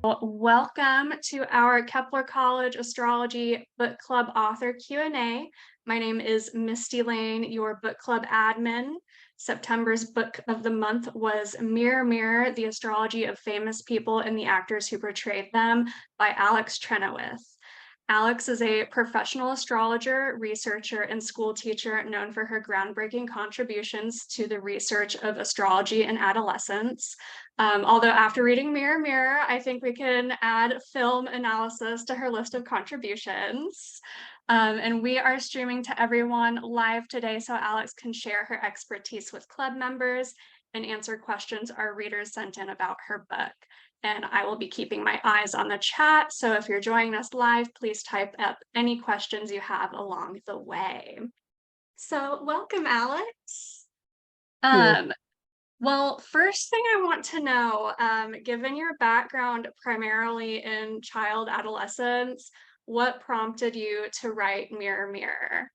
Welcome to our Kepler College Astrology Book Club author Q&A. My name is Misty Lane, your book club admin. September's book of the month was Mirror, Mirror, The Astrology of Famous People and the Actors Who Portrayed Them by Alex Trenoweth. Alex is a professional astrologer, researcher, and school teacher known for her groundbreaking contributions to the research of astrology in adolescence. Although after reading Mirror, Mirror, I think we can add film analysis to her list of contributions. And we are streaming to everyone live today so Alex can share her expertise with club members and answer questions our readers sent in about her book. And I will be keeping my eyes on the chat. So if you're joining us live, please type up any questions you have along the way. So welcome, Alex. Well, first thing I want to know, given your background primarily in child adolescence, what prompted you to write Mirror, Mirror?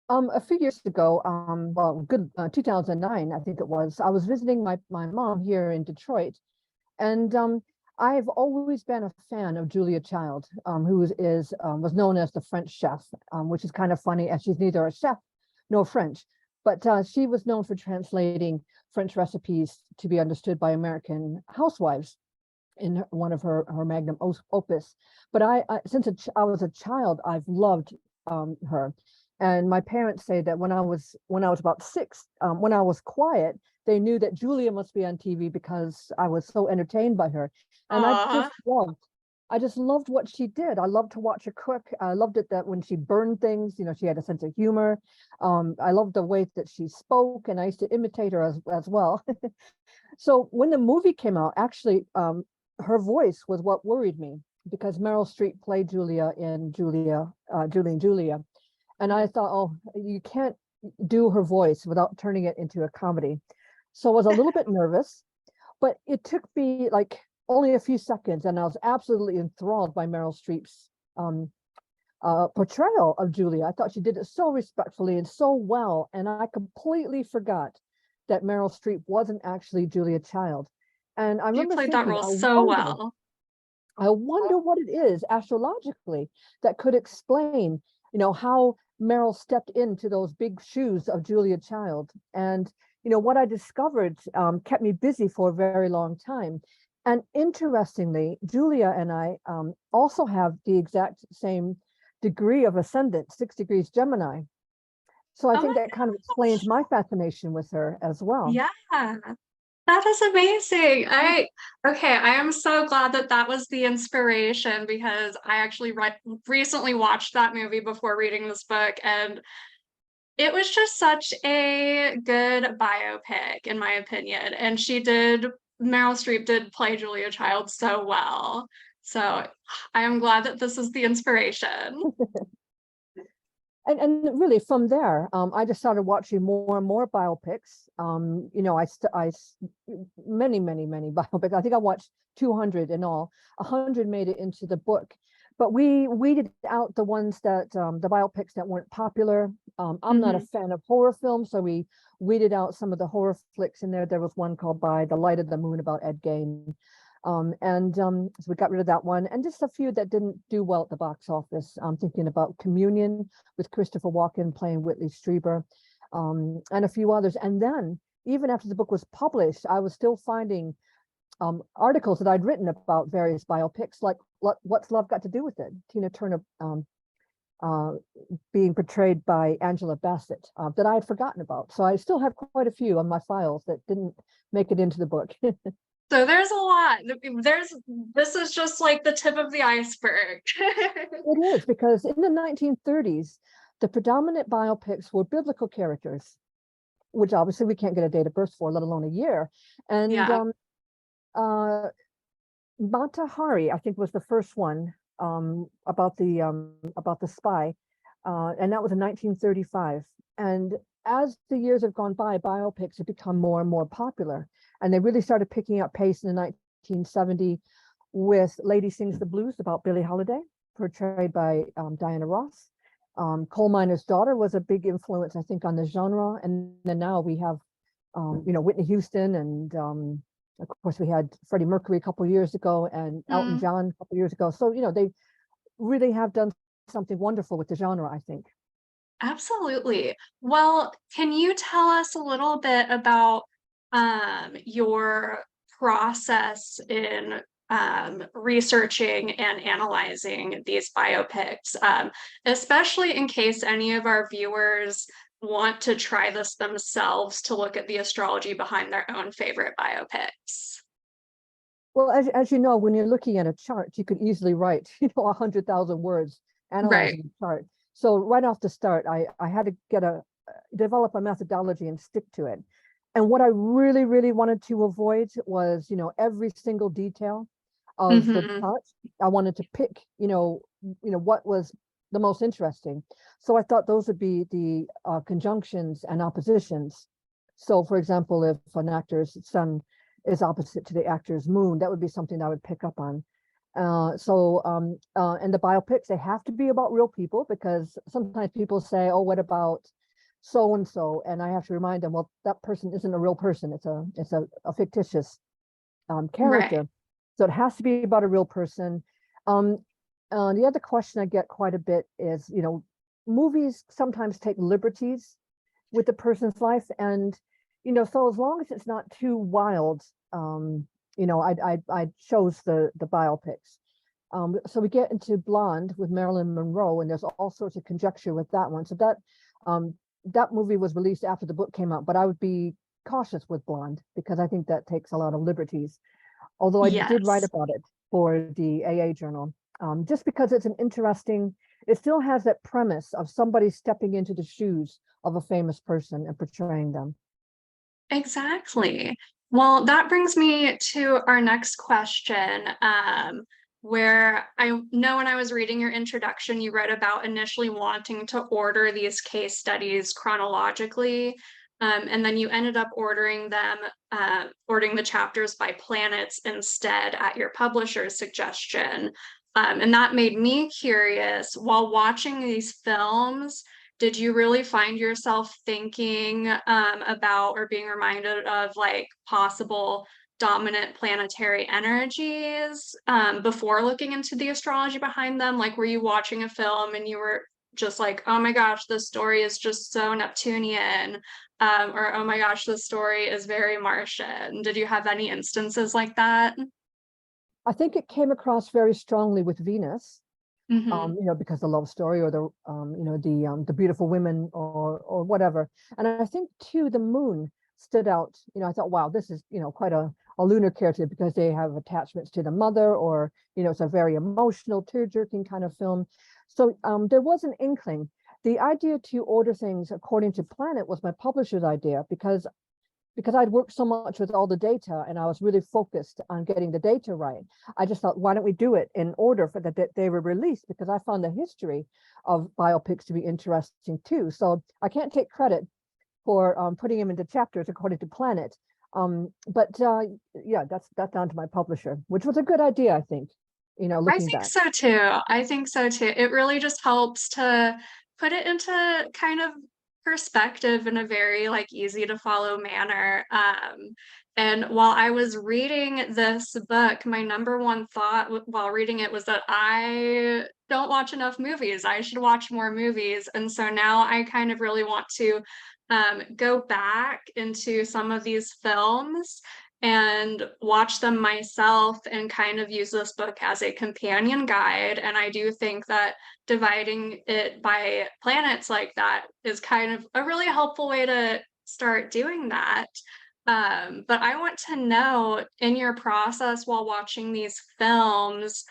A few years ago, 2009, I think it was, I was visiting my mom here in Detroit. And I've always been a fan of Julia Child, who was known as the French chef, which is kind of funny as she's neither a chef nor French, but she was known for translating French recipes to be understood by American housewives in one of her magnum opus. But since I was a child, I've loved her. And my parents say that when I was about 6, when I was quiet, they knew that Julia must be on TV because I was so entertained by her. And I just loved what she did. I loved to watch her cook. I loved it that when she burned things, she had a sense of humor. I loved the way that she spoke, and I used to imitate her as well. So when the movie came out, actually, her voice was what worried me, because Meryl Streep played Julia in Julie and Julia. And I thought, oh, you can't do her voice without turning it into a comedy. So I was a little bit nervous, but it took me like only a few seconds, and I was absolutely enthralled by Meryl Streep's portrayal of Julia. I thought she did it so respectfully and so well, and I completely forgot that Meryl Streep wasn't actually Julia Child. And I remember played thinking, that role so well. I wonder what it is astrologically that could explain, how Meryl stepped into those big shoes of Julia Child. And what I discovered kept me busy for a very long time. And interestingly, Julia and I also have the exact same degree of ascendant, 6 degrees Gemini. So I think that kind of explains my fascination with her as well. Yeah, that is amazing. I am so glad that was the inspiration, because I actually recently watched that movie before reading this book, and it was just such a good biopic, in my opinion. And Meryl Streep did play Julia Child so well. So I am glad that this is the inspiration. And really from there, I just started watching more and more biopics. Many biopics. I think I watched 200 in all. 100 made it into the book. But we weeded out the ones that the biopics that weren't popular. I'm not a fan of horror films, so we weeded out some of the horror flicks in there. There was one called By the Light of the Moon about Ed Gein. So we got rid of that one, and just a few that didn't do well at the box office. I'm thinking about Communion with Christopher Walken playing Whitley Strieber, and a few others. And then even after the book was published, I was still finding articles that I'd written about various biopics, like What's Love Got to Do with It? Tina Turner being portrayed by Angela Bassett, that I had forgotten about. So I still have quite a few on my files that didn't make it into the book. So there's a lot. This is just like the tip of the iceberg. It is, because in the 1930s, the predominant biopics were biblical characters, which obviously we can't get a date of birth for, let alone a year. And Mata Hari, I think, was the first one about the spy, and that was in 1935. And as the years have gone by, biopics have become more and more popular, and they really started picking up pace in the 1970s with Lady Sings the Blues about Billie Holiday, portrayed by Diana Ross. Coal Miner's Daughter was a big influence, I think, on the genre. And then now we have, Whitney Houston and Of course, we had Freddie Mercury a couple years ago and Elton Mm, John a couple years ago. So, they really have done something wonderful with the genre, I think. absolutely. Well, can you tell us a little bit about your process in researching and analyzing these biopics, especially in case any of our viewers want to try this themselves to look at the astrology behind their own favorite biopics? Well, as you know, when you're looking at a chart, you could easily write, 100,000 words Right. analyzing the chart. So right off the start, I had to develop a methodology and stick to it. And what I really, really wanted to avoid was, every single detail of the Hmm. chart. I wanted to pick, what was the most interesting. So I thought those would be the conjunctions and oppositions. So, for example, if an actor's sun is opposite to the actor's moon, that would be something I would pick up on. And the biopics, they have to be about real people, because sometimes people say, "Oh, what about so and so?" And I have to remind them, well, that person isn't a real person. It's a fictitious Right. character. So it has to be about a real person. Um, the other question I get quite a bit is, movies sometimes take liberties with the person's life, and so as long as it's not too wild, I chose the biopics. So we get into Blonde with Marilyn Monroe, and there's all sorts of conjecture with that one. So that movie was released after the book came out, but I would be cautious with Blonde because I think that takes a lot of liberties. Although I did write Yes. about it for the AA journal, just because it's an interesting. It still has that premise of somebody stepping into the shoes of a famous person and portraying them. Exactly. Well, that brings me to our next question, where I know when I was reading your introduction, you wrote about initially wanting to order these case studies chronologically, and then you ended up ordering the chapters by planets instead at your publisher's suggestion. And that made me curious, while watching these films, did you really find yourself thinking about or being reminded of like possible dominant planetary energies before looking into the astrology behind them? Like, were you watching a film and you were just like, oh my gosh, this story is just so Neptunian, or oh my gosh, this story is very Martian? Did you have any instances like that? I think it came across very strongly with Venus, Hmm. because the love story, or the beautiful women, or whatever. And I think too the moon stood out. I thought, wow, this is quite a lunar character, because they have attachments to the mother, or it's a very emotional, tear-jerking kind of film. So there was an inkling. The idea to order things according to planet was my publisher's idea, because I'd worked so much with all the data and I was really focused on getting the data right. I just thought, why don't we do it in order for that they were released? Because I found the history of biopics to be interesting too. So I can't take credit for putting them into chapters according to planet. But yeah, that's down to my publisher, which was a good idea, I think, I looking think back. so too. I think so too. It really just helps to put it into kind of perspective in a very like easy to follow manner. And while I was reading this book, my number one thought while reading it was that I don't watch enough movies. I should watch more movies. And so now I kind of really want to go back into some of these films and watch them myself and kind of use this book as a companion guide. And I do think that dividing it by planets like that is kind of a really helpful way to start doing that. But I want to know, in your process while watching these films,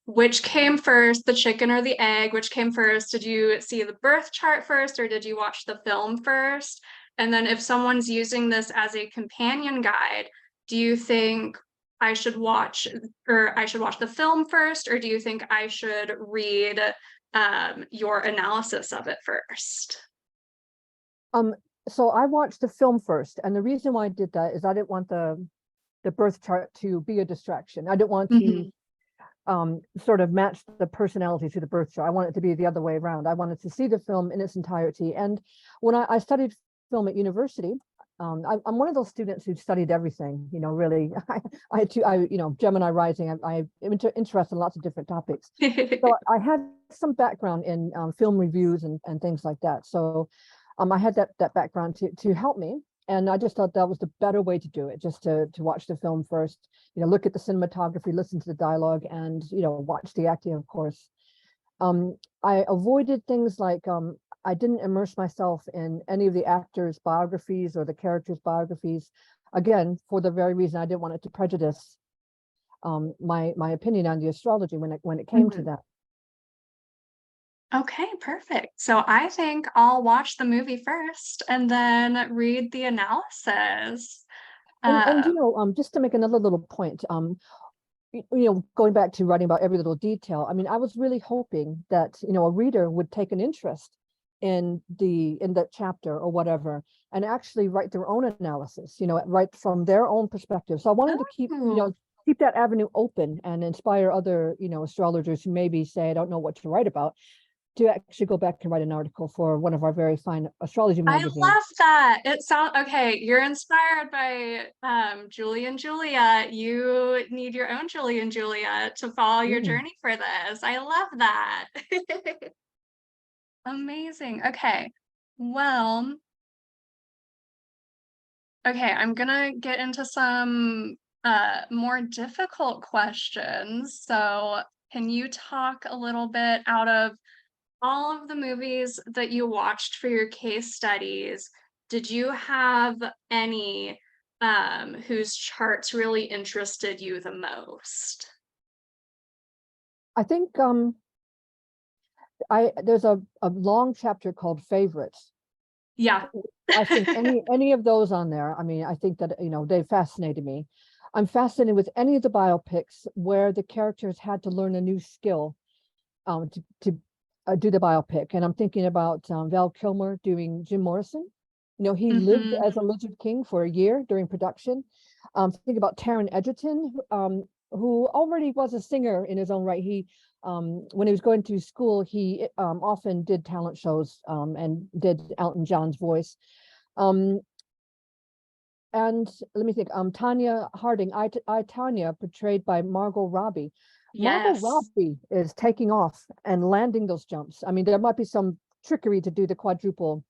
which came first, the chicken or the egg? Which came first? Did you see the birth chart first, or did you watch the film first? And then if someone's using this as a companion guide, do you think I should watch the film first, or do you think I should read your analysis of it first? Um, so I watched the film first, and the reason why I did that is I didn't want the birth chart to be a distraction. I didn't want to Mhm. sort of match the personality to the birth chart. I want it to be the other way around. I wanted to see the film in its entirety. And when I studied film at university, I'm one of those students who studied everything, really. Gemini rising, I'm interested in lots of different topics. So I had some background in film reviews and things like that. So I had that background to help me. And I just thought that was the better way to do it, just to watch the film first, look at the cinematography, listen to the dialogue, and, watch the acting, of course. I avoided things like I didn't immerse myself in any of the actors' biographies or the characters' biographies, again, for the very reason I didn't want it to prejudice my opinion on the astrology when it came to that. Okay, perfect. So I think I'll watch the movie first and then read the analysis. And just to make another little point, going back to writing about every little detail, I mean, I was really hoping that, a reader would take an interest in that chapter or whatever, and actually write their own analysis, right from their own perspective. So I wanted to keep that avenue open and inspire other, astrologers who maybe say, I don't know what to write about, to actually go back and write an article for one of our very fine astrology magazines. I love that. It sounds okay. You're inspired by Julie and Julia. You need your own Julie and Julia to follow your journey for this. I love that. Amazing. Okay. Well, okay, I'm gonna get into some more difficult questions. So can you talk a little bit out of all of the movies that you watched for your case studies? Did you have any whose charts really interested you the most? I think there's a long chapter called Favorites. Yeah. I think any of those on there, I mean, I think that, they fascinated me. I'm fascinated with any of the biopics where the characters had to learn a new skill to do the biopic. And I'm thinking about Val Kilmer doing Jim Morrison. He lived as a lizard king for a year during production. Think about Taron Egerton, who already was a singer in his own right. He when he was going through school, he often did talent shows and did Elton John's voice. And let me think, Tanya Harding, I Tanya, portrayed by Margot Robbie. Yes. Margot Robbie is taking off and landing those jumps. I mean, there might be some trickery to do the quadruple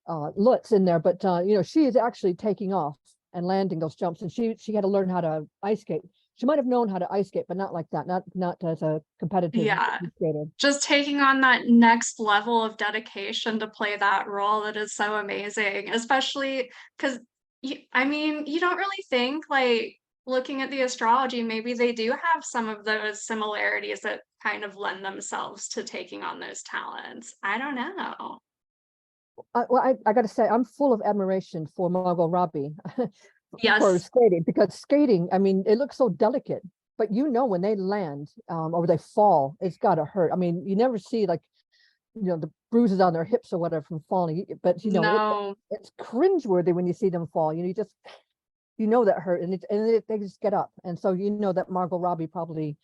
Lutz in there, but she is actually taking off and landing those jumps, and she had to learn how to ice skate. She might have known how to ice skate, but not like that, not as a competitive skater. Just taking on that next level of dedication to play that role, that is so amazing, especially because I mean, you don't really think, like, looking at the astrology, maybe they do have some of those similarities that kind of lend themselves to taking on those talents. I don't know. Well, I got to say, I'm full of admiration for Margot Robbie for Yes. skating, because skating, I mean, it looks so delicate, but when they land or they fall, it's got to hurt. I mean, you never see like, the bruises on their hips or whatever from falling, but No. it's cringeworthy when you see them fall. You just that hurt, and they just get up, and so that Margot Robbie probably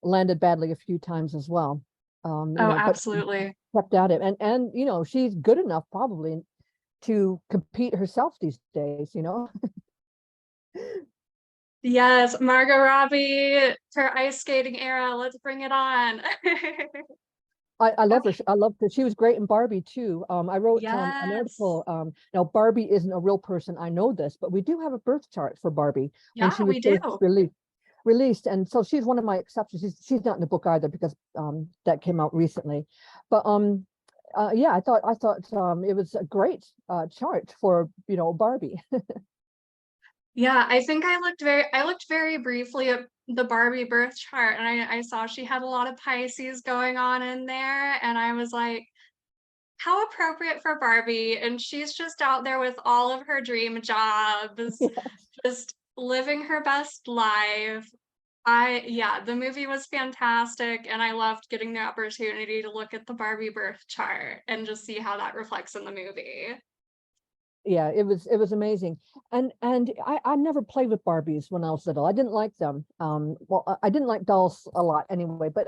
landed badly a few times as well. Oh, But absolutely. kept at it, and she's good enough probably to compete herself these days. Yes, Margot Robbie, her ice skating era. Let's bring it on. I love her. I love that. She was great in Barbie too. I wrote an article. Now Barbie isn't a real person, I know this, but we do have a birth chart for Barbie when she was we do. first released, and so she's one of my exceptions. She's not in the book either, because that came out recently. But yeah, I thought it was a great chart for Barbie. Yeah, I think I looked very briefly at the Barbie birth chart, and I saw she had a lot of Pisces going on in there, and I was like, how appropriate for Barbie. And she's just out there with all of her dream jobs, just living her best life. Yeah, the movie was fantastic, and I loved getting the opportunity to look at the Barbie birth chart and just see how that reflects in the movie. Yeah, it was amazing. And I never played with Barbies when I was little. I didn't like them. Well, I didn't like dolls a lot anyway, but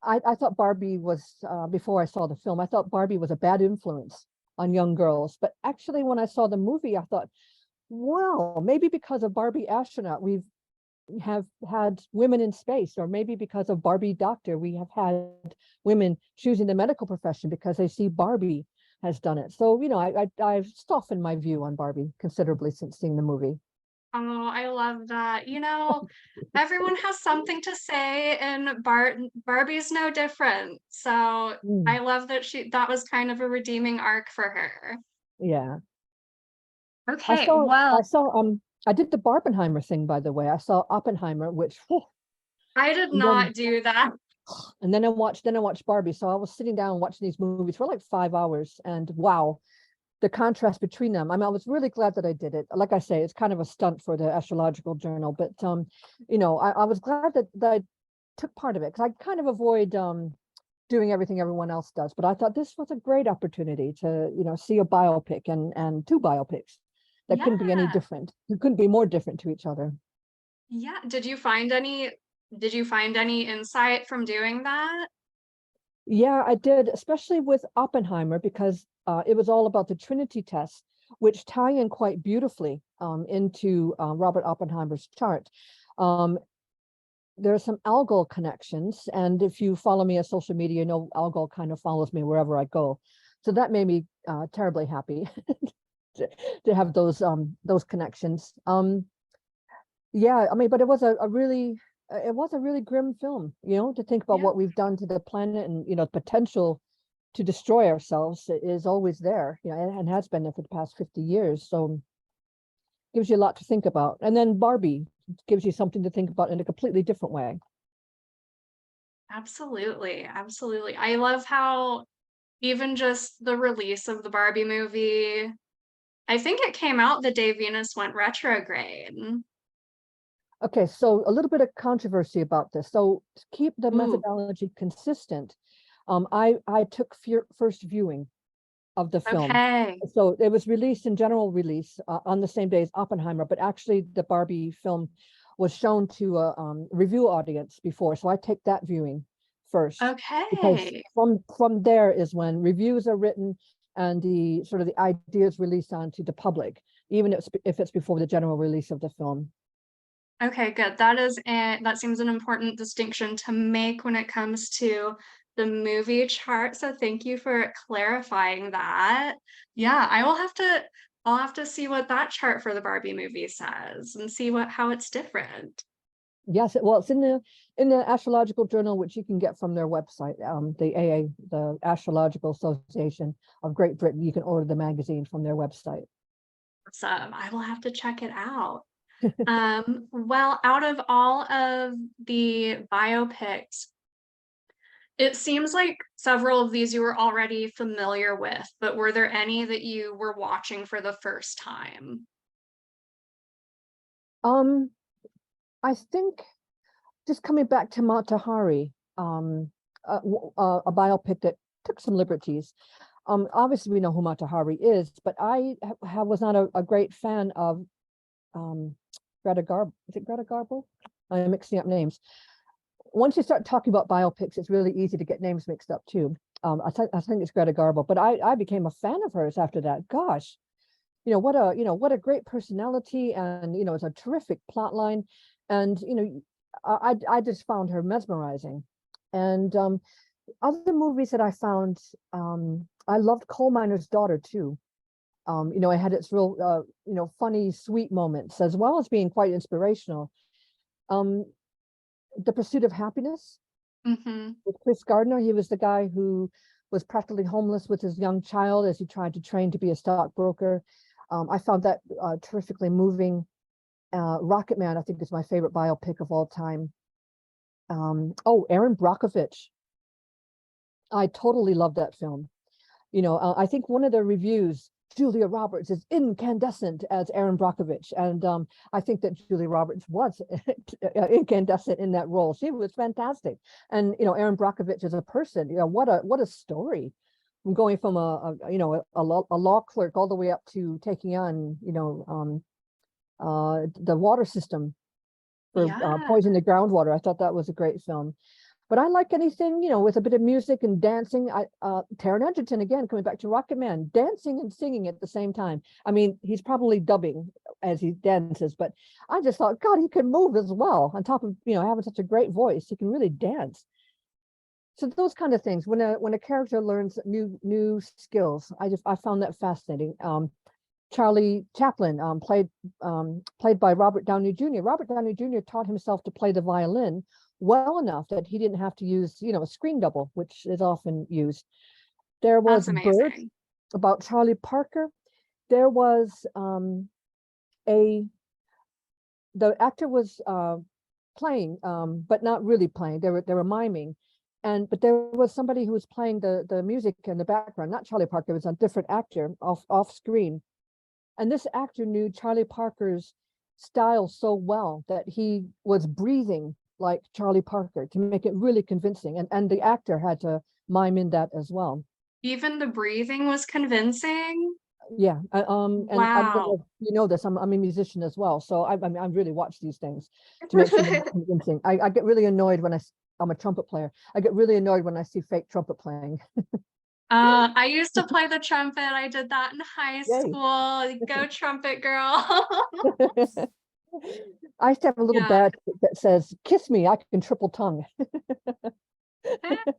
I thought Barbie was before I saw the film, I thought Barbie was a bad influence on young girls. But actually, when I saw the movie, I thought, well, maybe because of Barbie Astronaut, have had women in space, or maybe because of Barbie Doctor, we have had women choosing the medical profession because they see Barbie has done it. So, I've softened my view on Barbie considerably since seeing the movie. Oh, I love that. Everyone has something to say, and Barbie's no different. So Mm, I love that that was kind of a redeeming arc for her. yeah. I Okay, saw, I well, saw, I did the Barbenheimer thing, by the way. I saw Oppenheimer, which, whew, I did and then, not do that. then I watched Barbie. So I was sitting down watching these movies for like 5 hours, and wow, the contrast between them. I mean, I was really glad that I did it. Like I say, it's kind of a stunt for the Astrological Journal, but I was glad that I took part of it, because I kind of avoid doing everything everyone else does. But I thought this was a great opportunity to, see a biopic, and two biopics that couldn't be any Yeah. different. It couldn't be more different to each other. Yeah. Did you find any insight from doing that? Yeah, I did, especially with Oppenheimer, because it was all about the Trinity test, which tie in quite beautifully into Robert Oppenheimer's chart. Um, there are some algal connections, and if you follow me on social media, algal kind of follows me wherever I go. So that made me terribly happy to have those connections. Yeah, I mean, but it was a really grim film, to think about Yeah. what we've done to the planet, and potential to destroy ourselves is always there, and has been there for the past 50 years. So gives you a lot to think about. And then Barbie gives you something to think about in a completely different way. Absolutely. Absolutely. I love how even just the release of the Barbie movie, I think it came out the day Venus went retrograde. Okay, so a little bit of controversy about this. So to keep the Ooh, methodology consistent, I took first viewing of the film. okay. So it was released in general release on the same day as Oppenheimer, but actually the Barbie film was shown to a review audience before. So I take that viewing first, because Okay. from there is when reviews are written and the sort of the ideas released onto the public, even if it's before the general release of the film. Okay, good. That seems an important distinction to make when it comes to the movie chart. So thank you for clarifying that. Yeah, I'll have to see what that chart for the Barbie movie says and see how it's different. Yes, well, it's in the Astrological Journal, which you can get from their website, the AA, the Astrological Association of Great Britain. You can order the magazine from their website. So I will have to check it out. Well, out of all of the biopics, it seems like several of these you were already familiar with, but were there any that you were watching for the first time? Um, I think, just coming back to Mata Hari, a biopic that took some liberties. Obviously we know who Mata Hari is, but I was not a great fan of um, Greta Garbo. Is it Greta Garbo? I am mixing up names. Once you start talking about biopics, it's really easy to get names mixed up too. I think it's Greta Garbo, but I became a fan of hers after that. Gosh, what a great personality, and it's a terrific plot line, and I just found her mesmerizing. And other movies that I found, I loved Coal Miner's Daughter too. It had its real funny, sweet moments, as well as being quite inspirational. um The Pursuit of Happiness Mhm. with Chris Gardner. He was the guy who was practically homeless with his young child as he tried to train to be a stockbroker. I found that terrifically moving. Rocket Man, I think, is my favorite biopic of all time. Oh, Aaron Brockovich. I totally love that film. I think one of the reviews, Julia Roberts is incandescent as Aaron Brockovich, and I think that Julia Roberts was incandescent in that role. She was fantastic, and Aaron Brockovich as a person, what a story, from going from a law clerk all the way up to taking on the water system for Yeah. poisoning the groundwater. I thought that was a great film. But I like anything, with a bit of music and dancing. Taron Egerton, again, coming back to Rocket Man, dancing and singing at the same time. I mean, he's probably dubbing as he dances, but I just thought, God, he can move as well. On top of, having such a great voice, he can really dance. So those kind of things, when a character learns new skills, I found that fascinating. Charlie Chaplin, played by Robert Downey Jr. Robert Downey Jr. taught himself to play the violin well enough that he didn't have to use, a screen double, which is often used. There was That's Bird amazing. about Charlie Parker. There was the actor was playing, but not really playing. They were miming. But there was somebody who was playing the music in the background, not Charlie Parker, it was a different actor off screen. And this actor knew Charlie Parker's style so well that he was breathing like Charlie Parker to make it really convincing. And the actor had to mime in that as well. Even the breathing was convincing. Yeah. And I don't know Wow. if you know this, I'm a musician as well. So I mean, I really watch these things to make sure they're convincing. I get really annoyed when I'm a trumpet player. I get really annoyed when I see fake trumpet playing. I used to play the trumpet. I did that in high Yay. school. Go trumpet girl. I used to have a little Yeah. badge that says, "Kiss me, I can triple tongue." That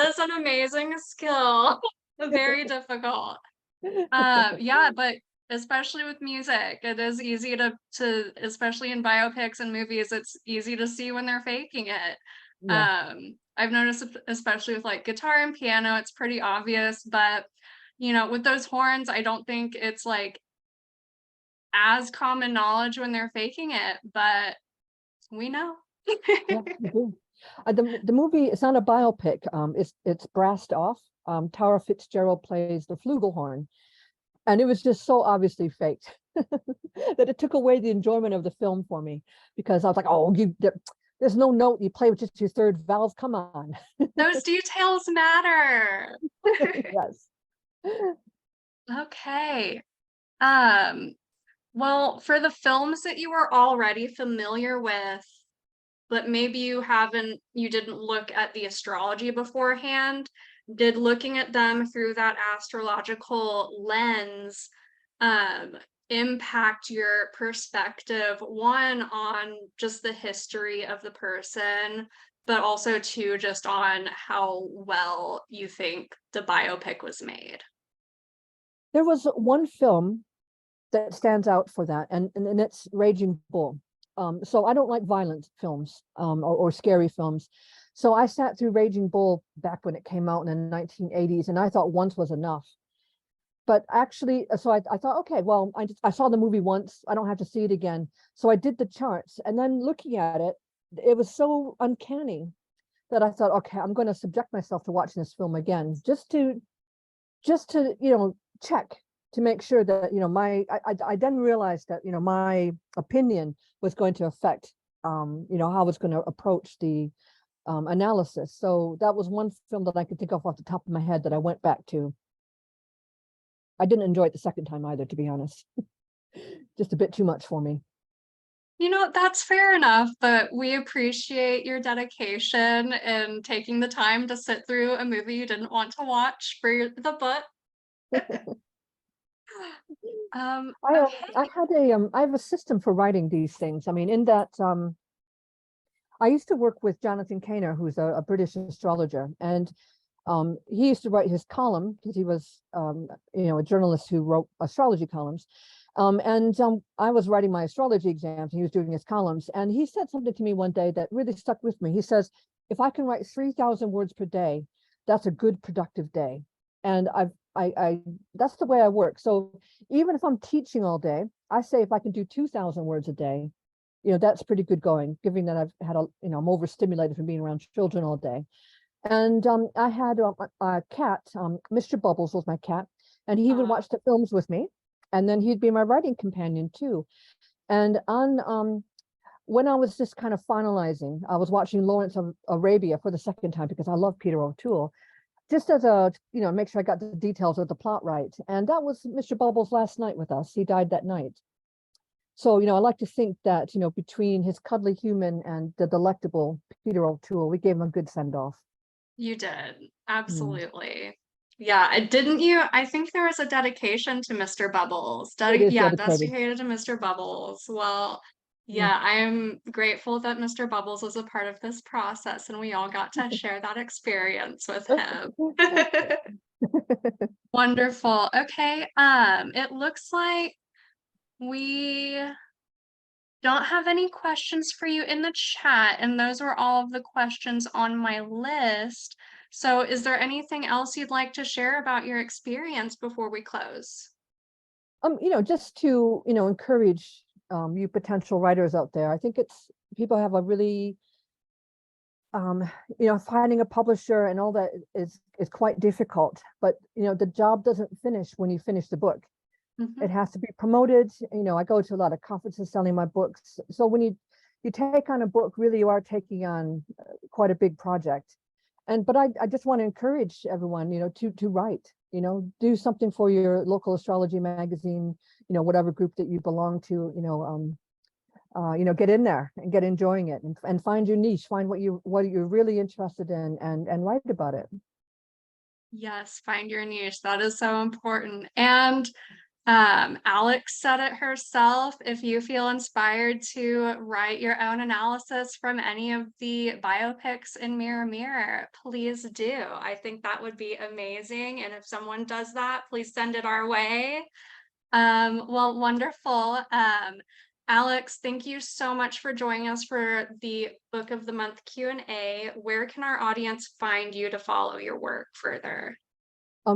is an amazing skill. Very difficult. Yeah, but especially with music, it is easy especially in biopics and movies, it's easy to see when they're faking it. Yeah. I've noticed, especially with like guitar and piano, it's pretty obvious, but with those horns, I don't think it's like as common knowledge when they're faking it, but we know. Yeah, you do. The movie, it's not a biopic. It's brassed off. Tara Fitzgerald plays the flugelhorn, and it was just so obviously faked that it took away the enjoyment of the film for me, because I was like, oh, there's no note, you play with just your third valve. Come on. Those details matter. Yes. Okay. Um, well, for the films that you were already familiar with, but maybe you didn't look at the astrology beforehand, did looking at them through that astrological lens um, impact your perspective, one, on just the history of the person, but also two, just on how well you think the biopic was made? There was one film that stands out for that, and it's Raging Bull. So I don't like violent films, or scary films. So I sat through Raging Bull back when it came out in the 1980s, and I thought once was enough. But actually, so I thought, okay, well, I saw the movie once, I don't have to see it again. So I did the charts, and then looking at it, it was so uncanny that I thought, okay, I'm going to subject myself to watching this film again, just to check, to make sure that I then realized that my opinion was going to affect how I was going to approach the analysis. So that was one film that I could think of off the top of my head that I went back to. I didn't enjoy it the second time either, to be honest. Just a bit too much for me. That's fair enough, but we appreciate your dedication and taking the time to sit through a movie you didn't want to watch for the book. Okay. I have a system for writing these things. I mean, in that I used to work with Jonathan Caner, who's a British astrologer, and he used to write his column because he was a journalist who wrote astrology columns. I was writing my astrology exams, and he was doing his columns, and he said something to me one day that really stuck with me. He says, if I can write 3,000 words per day, that's a good productive day. And I that's the way I work. So even if I'm teaching all day, I say if I can do 2,000 words a day, that's pretty good going, given that I've had I'm overstimulated from being around children all day. And I had a cat, Mr. Bubbles was my cat, and he would watch the films with me, and then he'd be my writing companion too. And when I was just kind of finalizing, I was watching Lawrence of Arabia for the second time because I love Peter O'Toole, just as make sure I got the details of the plot right. And that was Mr. Bubbles' last night with us. He died that night. So, I like to think that, between his cuddly human and the delectable Peter O'Toole, we gave him a good send off. You did. Mm. Absolutely. Yeah, didn't you? I think there was a dedication to Mr. Bubbles. It is Yeah, dedicated. dedicated to Mr. Bubbles. Well, Mm. yeah, I am grateful that Mr. Bubbles was a part of this process and we all got to share that experience with him. Wonderful. Okay, it looks like we don't have any questions for you in the chat, and those were all of the questions on my list. So is there anything else you'd like to share about your experience before we close? Just to, encourage you potential writers out there. I think people have a really um, finding a publisher and all that is quite difficult, but the job doesn't finish when you finish the book. Mhm. It has to be promoted. I go to a lot of conferences selling my books. So when you take on a book, really you are taking on quite a big project. But I just want to encourage everyone, to write, do something for your local astrology magazine, whatever group that you belong to, get in there and get enjoying it, and find your niche, find what you're really interested in, and write about it. Yes, find your niche. That is so important. And Alex said it herself. If you feel inspired to write your own analysis from any of the biopics in Mirror Mirror, please do. I think that would be amazing. And if someone does that, please send it our way. Well, wonderful. Alex, thank you so much for joining us for the Book of the Month Q&A. Where can our audience find you to follow your work further?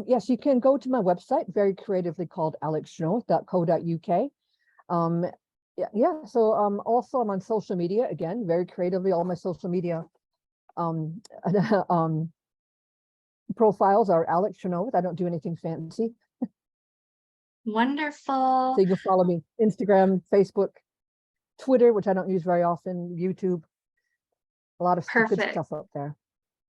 Yes, you can go to my website, very creatively called alextrenoweth.co.uk. So also I'm on social media, again, very creatively. All my social media um, profiles are Alex Trenoweth. I don't do anything fancy. Wonderful. So you can follow me Instagram, Facebook, Twitter, which I don't use very often, YouTube, a lot of good Perfect. stuff up there.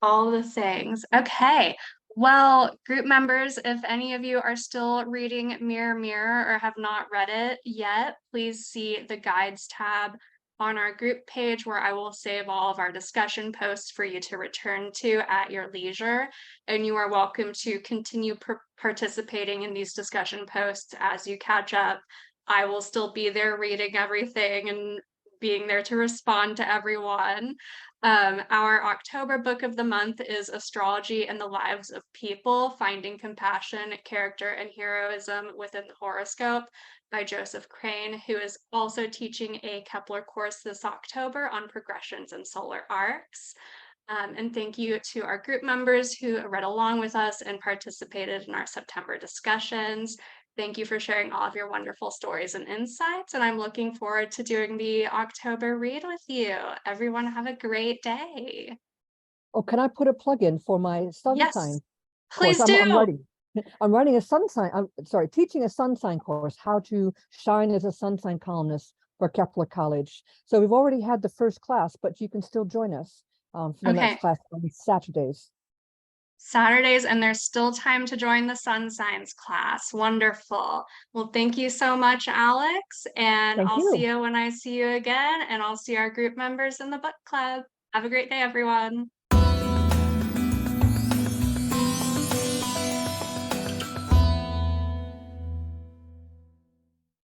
All the things. Okay. Well, group members, if any of you are still reading Mirror Mirror or have not read it yet, please see the guides tab on our group page where I will save all of our discussion posts for you to return to at your leisure. And you are welcome to continue participating in these discussion posts as you catch up. I will still be there reading everything and being there to respond to everyone. Our October book of the month is Astrology and the Lives of People, Finding Compassion, Character, and Heroism Within the Horoscope by Joseph Crane, who is also teaching a Kepler course this October on progressions and solar arcs. And thank you to our group members who read along with us and participated in our September discussions. Thank you for sharing all of your wonderful stories and insights, and I'm looking forward to doing the October read with you. Everyone have a great day. Oh, can I put a plug in for my sun Yes, sign course? please do. I'm writing. I'm writing a sun sign. I'm sorry, teaching a sun sign course, how to shine as a sun sign columnist for Kepler College. So we've already had the first class, but you can still join us for the next Okay, class on Saturdays. Saturdays, and there's still time to join the sun signs class. Wonderful. Well, thank you so much, Alex, and Thank I'll see you. you when I see you again, and I'll see our group members in the book club. Have a great day, everyone.